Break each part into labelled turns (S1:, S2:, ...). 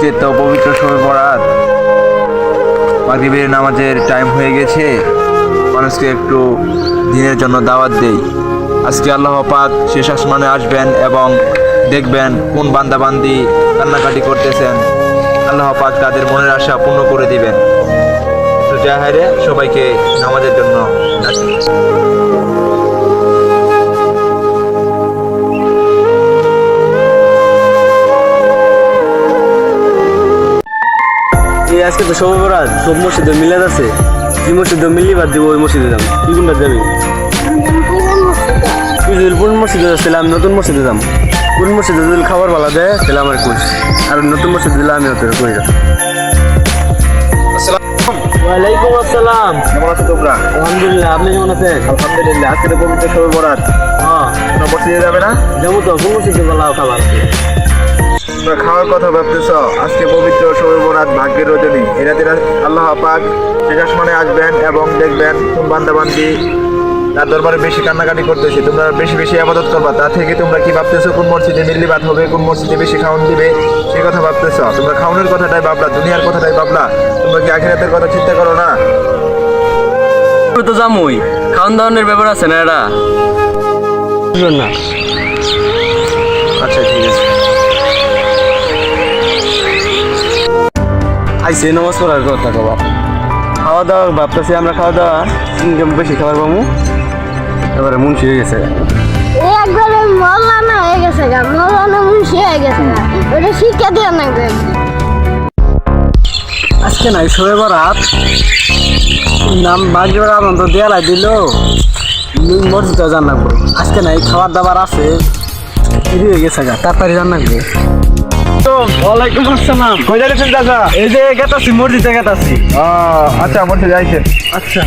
S1: আজকে তো পবিত্র শবে বরাত, মাগরিবের নামাজের টাইম হয়ে গেছে। মানুষকে একটু দিনের জন্য দাওয়াত দেই। আজকে আল্লাহ পাক শেষ আসমানে আসবেন এবং দেখবেন কোন বান্দাবান্দি কান্নাকাটি করতেছেন। আল্লাহ পাক তাদের মনের আশা পূর্ণ করে দিবেন। তো জাহেরে সবাইকে নামাজের জন্য ডাকি।
S2: আজকে তো শবে বরাত, সব মসজিদে মিলাদ আছে। যে মসজিদে মিললি বাদ দিব ওই মসজিদে যাম। তুই কোনটা যাবি? তুই যদি কোন মসজিদে যাচ্ছিল আমি নতুন মসজিদে যাম। কোন মসজিদে যদি খাবার ভালো দেয় তাহলে আমার কোচ, আর নতুন মসজিদে দিলে আমি ওদের কই যাম। ওয়ালাইকুম আসসালাম।
S1: কেমন আছো তোমরা?
S2: আলহামদুলিল্লাহ, আপনি কেমন আছেন?
S1: আলহামদুলিল্লাহ। আজকে তো পবিত্র শবে বরাত,
S2: হ্যাঁ
S1: তোমরা মসজিদে যাবে না?
S2: যাবো তো। কোন মসজিদে গেলাম খাবার?
S1: তোমরা খাওয়ার কথা ভাবতেছ। আজকে পবিত্র শবে বরাত, ভাগ্যের রজনী। এরাতে আল্লাহ পাক শেষ আসমানে আসবেন এবং দেখবেন কোন বান্দাবান্দি তার দরবারে বেশি কান্নাকাটি করতেছে। তোমরা বেশি বেশি আবাদত করবা। তা থেকে তোমরা কি ভাবতেছো কোন মসজিদে মিল্লিবাত হবে, কোন মসজিদে বেশি খাওয়ান দিবে, সেই কথা ভাবতেছ। তোমরা খাওয়ানোর কথাটাই ভাবলা, দুনিয়ার কথাটাই ভাবলা। তোমরা কি আখিরাতের কথা চিন্তা করো না?
S2: তো যামই, খাওয়ান দাওয়ানের ব্যাপার আছে না এটা না।
S1: আচ্ছা ঠিক আছে।
S2: আইসে নামাজ পড়ার কথা কবা। খাওয়া দাওয়া ভাবতেছি আমরা, খাওয়া দাওয়া ইনকাম বেশি খাবার পাবো। এবারে মুন্সি হয়ে গেছে।
S3: একবারে মৌলানা হয়ে গেছে গা, মৌলানা মুন্সি হয়ে গেছে গা। ওটা শিক্ষা দিয়ে লাগবে।
S2: আজকে নাই শবে বরাত, নাম মাগরিবের আনন্দ দেয়ালাই দিল, মসজিদে জান লাগবো। আজকে নাই খাবার দাবার আছে, দেরি হয়ে গেছে গা, তাড়াতাড়ি জান লাগবে। ওয়ালাইকুম আসসালাম।
S1: কই যাচ্ছেন চাচা?
S2: এই যে গেতাছি, মসজিদে গেতাছি।
S1: আচ্ছা মসজিদে যাইছেন।
S2: আচ্ছা।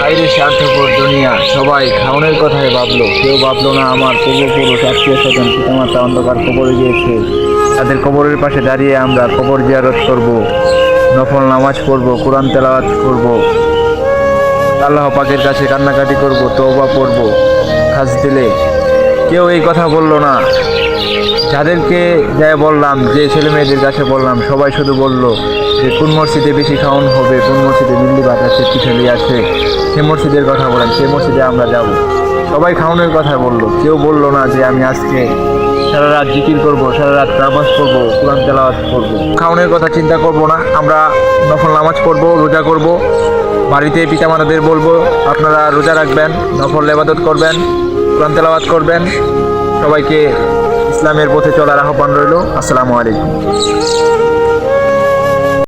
S1: আইরে স্বার্থপর দুনিয়া, সবাই খাওয়ানোর কথাই ভাবলো। কেউ ভাবলো না আমার পূর্বপুরুষ, আত্মীয় স্বজন, পিতামাতা অন্ধকার কবরে গিয়েছে। তাদের কবরের পাশে দাঁড়িয়ে আমরা কবর জিয়ারত করব, নফল নামাজ পড়ব, কোরআন তেলাওয়াত করব, আল্লাহ পাকের কাছে কান্নাকাটি করব, তওবা পড়ব। খাস দিলে কেউ এই কথা বললো না। যাদেরকে যাই বললাম, যে ছেলে মেয়েদের কাছে বললাম, সবাই শুধু বলল যে কোন মসজিদে বেশি খাওয়ান হবে, কোন মসজিদে মিল্লি ভাত আছে, পিঠেলি আছে, সে মসজিদের কথা বলেন, সে মসজিদে আমরা যাব। সবাই খাওয়ানোর কথা বললো। কেউ বললো না যে আমি আজকে সারা রাত জিকির করবো, সারা রাত নামাজ পড়বো, কোরআন তেলাওয়াত করবো। খাওয়ানোর কথা চিন্তা করবো না। আমরা নফল নামাজ পড়বো, রোজা করব। বাড়িতে পিতামাতাদের বলবো আপনারা রোজা রাখবেন, নফল ইবাদত করবেন, কোরআন তেলাওয়াত করবেন। সবাইকে ইসলামের পথে চলার আহ্বান রইল। আসসালামু আলাইকুম।